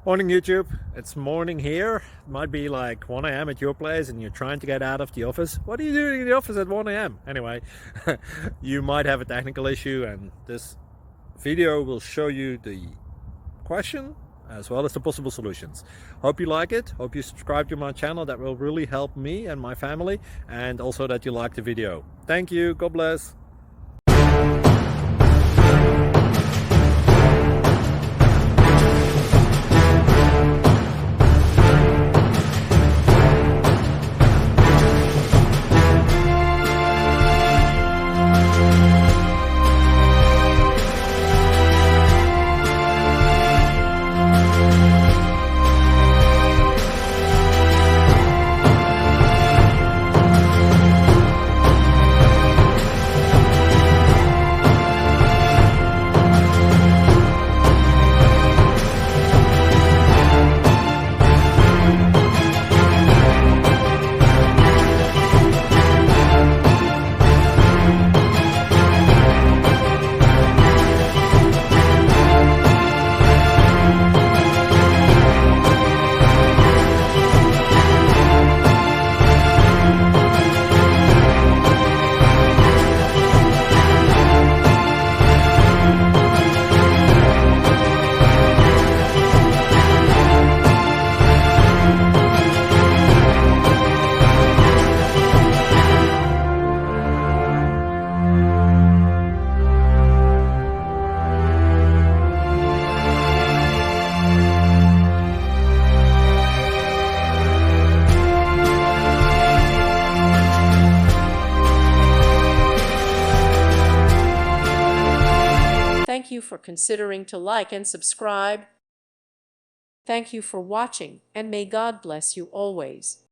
Morning YouTube, it's morning here. It might be like 1 a.m. at your place and you're trying to get out of the office. What are you doing in the office at 1 a.m.? Anyway, you might have a technical issue and this video will show you the question as well as the possible solutions. Hope you like it, hope you subscribe to my channel. That will really help me and my family, and also that you like the video. Thank you, God bless. Thank you for considering to like and subscribe. Thank you for watching, and may God bless you always.